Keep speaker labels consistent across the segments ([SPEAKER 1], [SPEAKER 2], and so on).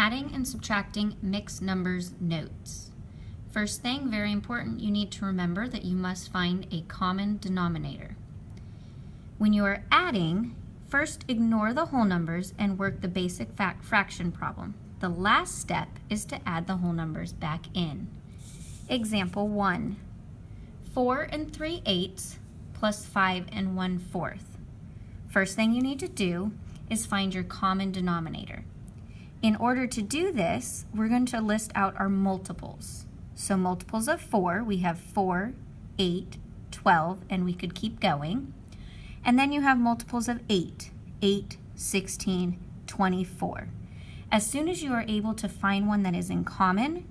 [SPEAKER 1] Adding and subtracting mixed numbers notes. First thing, very important, you need to remember that you must find a common denominator. When you are adding, first ignore the whole numbers and work the basic fraction problem. The last step is to add the whole numbers back in. Example 1, 4 3/8 plus 5 1/4. First thing you need to do is find your common denominator. In order to do this, we're going to list out our multiples. So multiples of 4, we have 4, 8, 12, and we could keep going. And then you have multiples of 8, 16, 24. As soon as you are able to find one that is in common,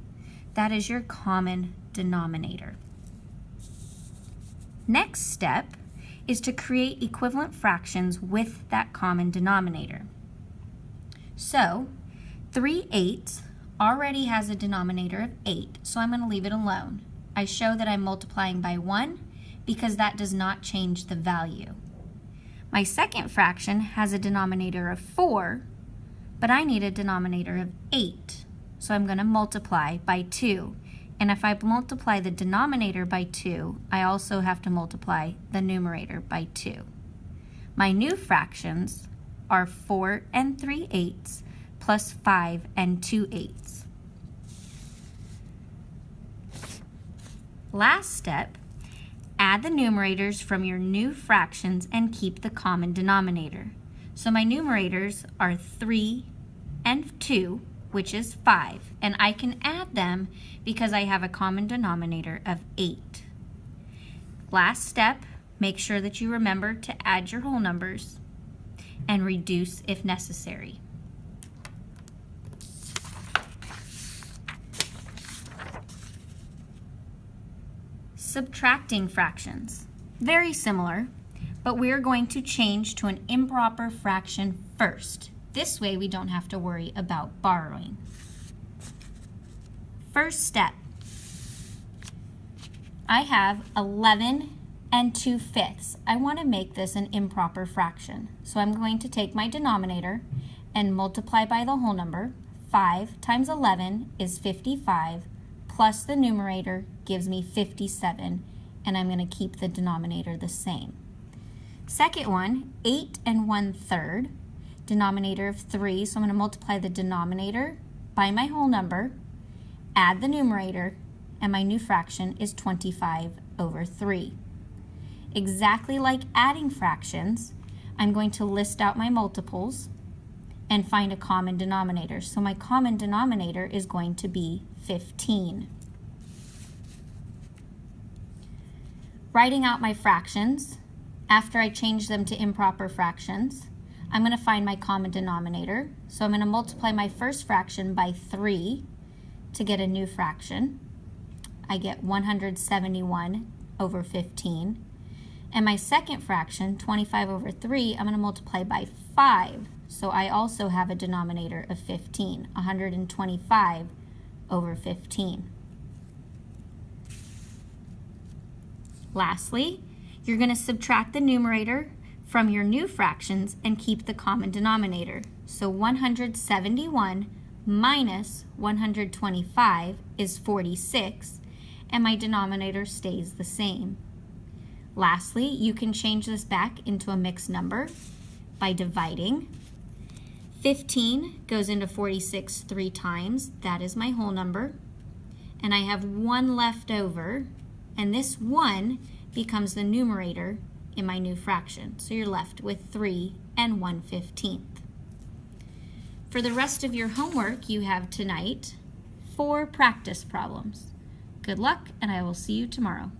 [SPEAKER 1] that is your common denominator. Next step is to create equivalent fractions with that common denominator. So 3/8 already has a denominator of 8, so I'm going to leave it alone. I show that I'm multiplying by 1 because that does not change the value. My second fraction has a denominator of 4, but I need a denominator of 8, so I'm going to multiply by 2. And if I multiply the denominator by 2, I also have to multiply the numerator by 2. My new fractions are 4 3/8 plus 5 2/8. Last step, add the numerators from your new fractions and keep the common denominator. So my numerators are 3 and 2, which is 5, and I can add them because I have a common denominator of 8. Last step, make sure that you remember to add your whole numbers and reduce if necessary. Subtracting fractions. Very similar, but we're going to change to an improper fraction first. This way we don't have to worry about borrowing. First step, I have 11 2/5. I want to make this an improper fraction. So I'm going to take my denominator and multiply by the whole number. 5 times 11 is 55, plus the numerator gives me 57, and I'm going to keep the denominator the same. Second one, 8 1/3, denominator of 3, so I'm going to multiply the denominator by my whole number, add the numerator, and my new fraction is 25/3. Exactly like adding fractions, I'm going to list out my multiples and find a common denominator. So my common denominator is going to be 15. Writing out my fractions, after I change them to improper fractions, I'm going to find my common denominator. So I'm going to multiply my first fraction by 3 to get a new fraction. I get 171/15. And my second fraction, 25/3, I'm going to multiply by 5. So I also have a denominator of 15, 125/15. Lastly, you're going to subtract the numerator from your new fractions and keep the common denominator. So 171 minus 125 is 46, and my denominator stays the same. Lastly, you can change this back into a mixed number by dividing. 15 goes into 46 3 times. That is my whole number. And I have 1 left over, and this 1 becomes the numerator in my new fraction. So you're left with 3 1/15. For the rest of your homework, you have tonight 4 practice problems. Good luck, and I will see you tomorrow.